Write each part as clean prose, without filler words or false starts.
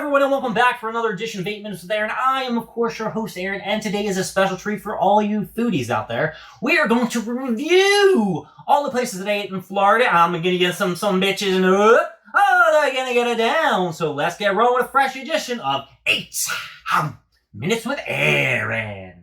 everyone, and welcome back for another edition of 8 Minutes with Aaron. I am, of course, your host, Aaron, and today is a special treat for all you foodies out there. We are going to review all the places that I ate in Florida. I'm going to get some bitches and they're going to get it down. So let's get rolling with a fresh edition of 8 Minutes with Aaron.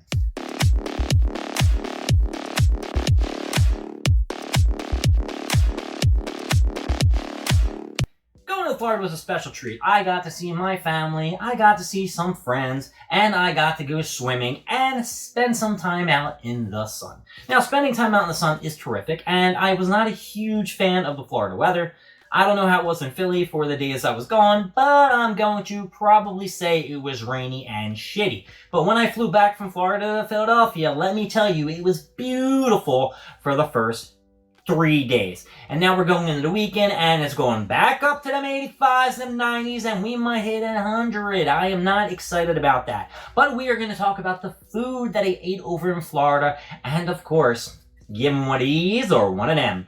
Florida was a special treat. I got to see my family, I got to see some friends, and I got to go swimming and spend some time out in the sun. Now, spending time out in the sun is terrific, and I was not a huge fan of the Florida weather. I don't know how it was in Philly for the days I was gone, but I'm going to probably say it was rainy and shitty. But when I flew back from Florida to Philadelphia, let me tell you, it was beautiful for the first 3 days. And now we're going into the weekend, and it's going back up to them 85s, them 90s, and we might hit 100. I am not excited about that. But we are going to talk about the food that I ate over in Florida, and of course, give them one of these or one of them.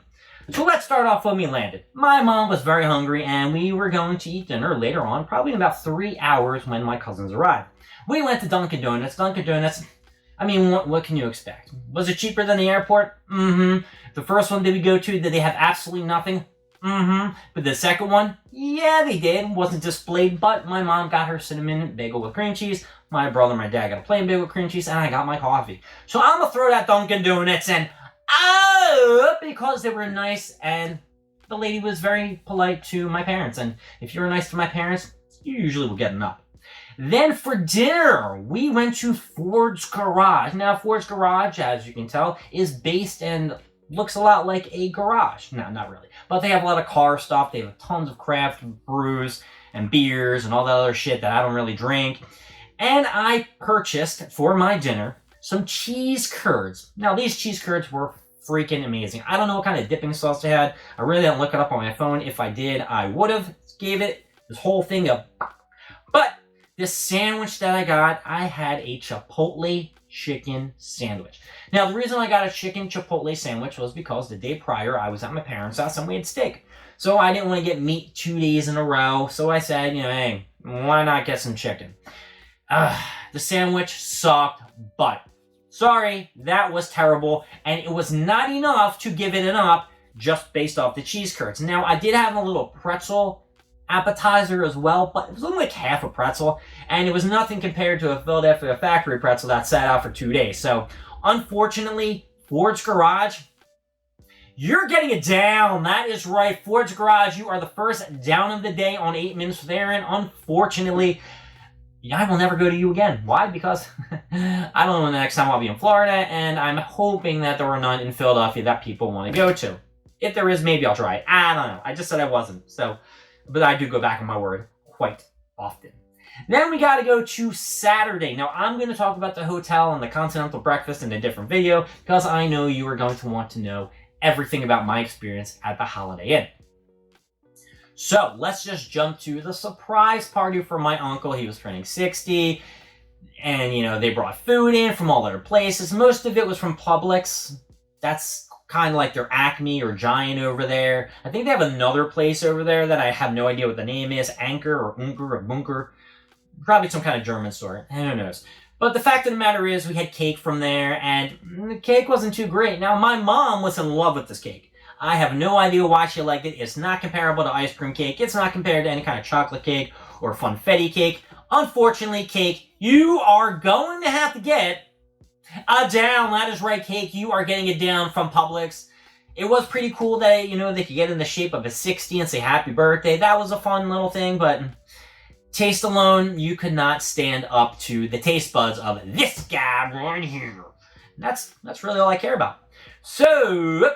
So let's start off when we landed. My mom was very hungry, and we were going to eat dinner later on, probably in about 3 hours when my cousins arrived. We went to Dunkin' Donuts. Dunkin' Donuts, I mean, what can you expect? Was it cheaper than the airport? Mm-hmm. The first one did we go to, did they have absolutely nothing? Mm-hmm. But the second one, yeah, they did. Wasn't displayed, but my mom got her cinnamon bagel with cream cheese. My brother and my dad got a plain bagel with cream cheese, and I got my coffee. So I'm going to throw that Dunkin' Donuts and because they were nice, and the lady was very polite to my parents. And if you're nice to my parents, you usually will get an up. Then for dinner, we went to Ford's Garage. Now, Ford's Garage, as you can tell, is based and looks a lot like a garage. No, not really. But they have a lot of car stuff. They have tons of craft brews and beers and all that other shit that I don't really drink. And I purchased, for my dinner, some cheese curds. Now, these cheese curds were freaking amazing. I don't know what kind of dipping sauce they had. I really didn't look it up on my phone. If I did, I would have gave it this whole thing a... But this sandwich that I got, I had a Chipotle chicken sandwich. Now, the reason I got a chicken Chipotle sandwich was because the day prior, I was at my parents' house and we had steak. So I didn't want to get meat 2 days in a row. So I said, hey, why not get some chicken? The sandwich sucked, but sorry, that was terrible. And it was not enough to give it an up just based off the cheese curds. Now, I did have a little pretzel appetizer as well, but it was only like half a pretzel, and it was nothing compared to a Philadelphia factory pretzel that sat out for 2 days. So, unfortunately, Ford's Garage, you're getting it down. That is right. Ford's Garage, you are the first down of the day on 8 Minutes with Aaron. Unfortunately, I will never go to you again. Why? Because I don't know when the next time I'll be in Florida, and I'm hoping that there are none in Philadelphia that people want to go to. If there is, maybe I'll try it. I don't know. I just said I wasn't. So, but I do go back on my word quite often. Then we got to go to Saturday. Now, I'm going to talk about the hotel and the continental breakfast in a different video because I know you are going to want to know everything about my experience at the Holiday Inn. So, let's just jump to the surprise party for my uncle. He was turning 60, and, they brought food in from all other places. Most of it was from Publix. That's kind of like their Acme or Giant over there. I think they have another place over there that I have no idea what the name is. Anker or Unker or Bunker. Probably some kind of German store. Who knows? But the fact of the matter is we had cake from there, and the cake wasn't too great. Now, my mom was in love with this cake. I have no idea why she liked it. It's not comparable to ice cream cake. It's not compared to any kind of chocolate cake or funfetti cake. Unfortunately, cake, you are going to have to get a down. That is right, cake. You are getting it down from Publix. It was pretty cool that, they could get in the shape of a 60 and say happy birthday. That was a fun little thing, but taste alone, you could not stand up to the taste buds of this guy right here. That's really all I care about. So,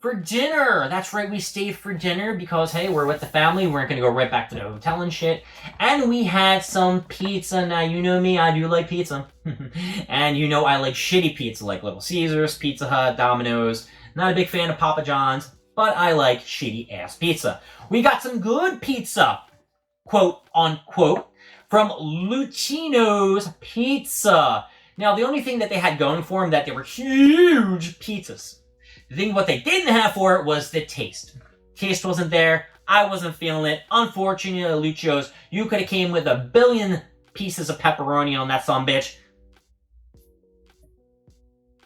for dinner, that's right, we stayed for dinner because, hey, we're with the family. We're going to go right back to the hotel and shit. And we had some pizza. Now, you know me, I do like pizza. And I like shitty pizza, like Little Caesars, Pizza Hut, Domino's. Not a big fan of Papa John's, but I like shitty-ass pizza. We got some good pizza, quote, unquote, from Lucino's Pizza. Now, the only thing that they had going for them that they were huge pizzas. The thing what they didn't have for it was the taste. Taste wasn't there. I wasn't feeling it. Unfortunately, Lucio's, you could have came with a billion pieces of pepperoni on that sumbitch.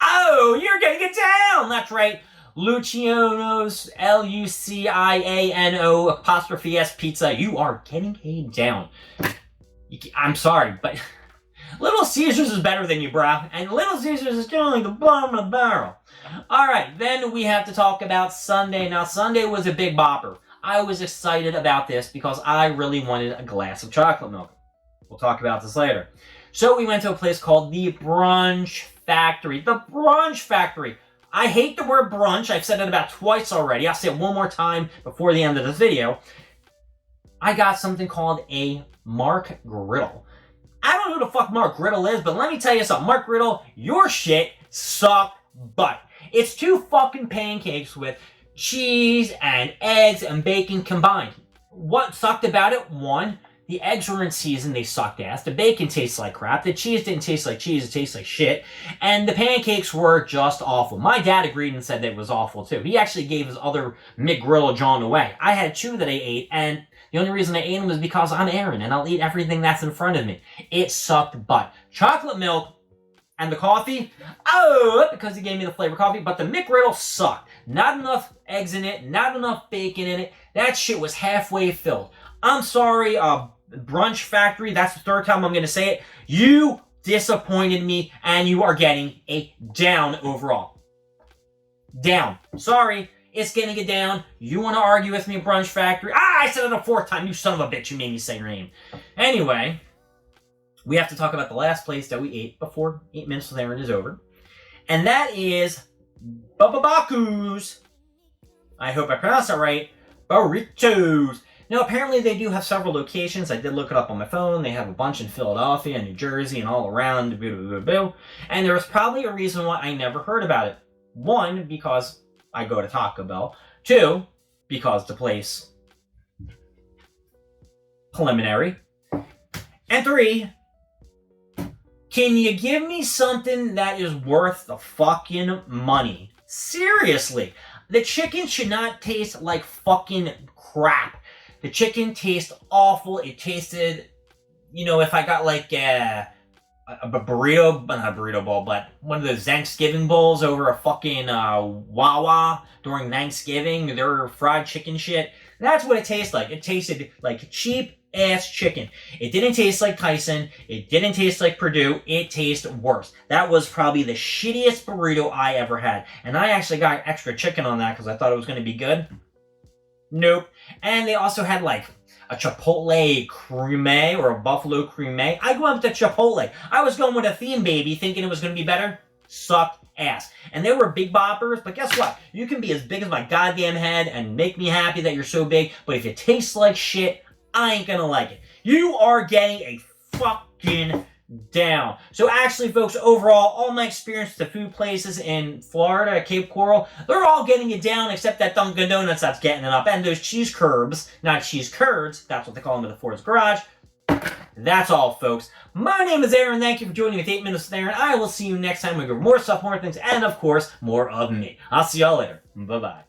Oh, you're getting it down! That's right. Luciano's, Luciano apostrophe S pizza. You are getting it down. I'm sorry, but Little Caesars is better than you, bro. And Little Caesars is killing the bottom of the barrel. Alright, then we have to talk about Sunday. Now, Sunday was a big bopper. I was excited about this because I really wanted a glass of chocolate milk. We'll talk about this later. So we went to a place called the Brunch Factory. The Brunch Factory. I hate the word brunch. I've said it about twice already. I'll say it one more time before the end of this video. I got something called a Mark Griddle. I don't know who the fuck Mark Griddle is, but let me tell you something. Mark Griddle, your shit sucked butt. It's 2 fucking pancakes with cheese and eggs and bacon combined. What sucked about it? 1, the eggs were in season, they sucked ass. The bacon tastes like crap. The cheese didn't taste like cheese, it tastes like shit. And the pancakes were just awful. My dad agreed and said that it was awful too. He actually gave his other McGriddle John away. I had 2 that I ate, and the only reason I ate them was because I'm Aaron, and I'll eat everything that's in front of me. It sucked butt. Chocolate milk and the coffee, oh, because he gave me the flavor coffee, but the McGriddle sucked. Not enough eggs in it, not enough bacon in it. That shit was halfway filled. I'm sorry, Brunch Factory, that's the 3rd time I'm going to say it. You disappointed me, and you are getting a down overall. Down. Sorry. It's getting it down. You want to argue with me, Brunch Factory? I said it a 4th time. You son of a bitch. You made me say your name. Anyway, we have to talk about the last place that we ate before 8 minutes with Aaron is over. And that is Bababaku's. I hope I pronounced that right. Burritos. Now, apparently they do have several locations. I did look it up on my phone. They have a bunch in Philadelphia and New Jersey and all around. And there was probably a reason why I never heard about it. 1, because I go to Taco Bell. 2, because the place preliminary. And 3, can you give me something that is worth the fucking money? Seriously. The chicken should not taste like fucking crap. The chicken tastes awful. It tasted, if I got like a burrito, not a burrito bowl, but one of those Thanksgiving bowls over a fucking Wawa during Thanksgiving, their fried chicken shit. That's what it tastes like. It tasted like cheap ass chicken. It didn't taste like Tyson. It didn't taste like Purdue. It tasted worse. That was probably the shittiest burrito I ever had. And I actually got extra chicken on that because I thought it was going to be good. Nope. And they also had like a Chipotle creme or a Buffalo creme. I went with the Chipotle. I was going with a theme baby thinking it was going to be better. Sucked ass. And they were big boppers, but guess what? You can be as big as my goddamn head and make me happy that you're so big, but if it tastes like shit, I ain't gonna like it. You are getting a fucking down. So actually, folks, overall, all my experience with the food places in Florida, Cape Coral, they're all getting it down except that Dunkin' Donuts that's getting it up. And those cheese curbs, not cheese curds, that's what they call them in the Ford's Garage. That's all, folks. My name is Aaron. Thank you for joining me with 8 Minutes with Aaron. I will see you next time. We go more stuff, more things, and of course, more of me. I'll see y'all later. Bye-bye.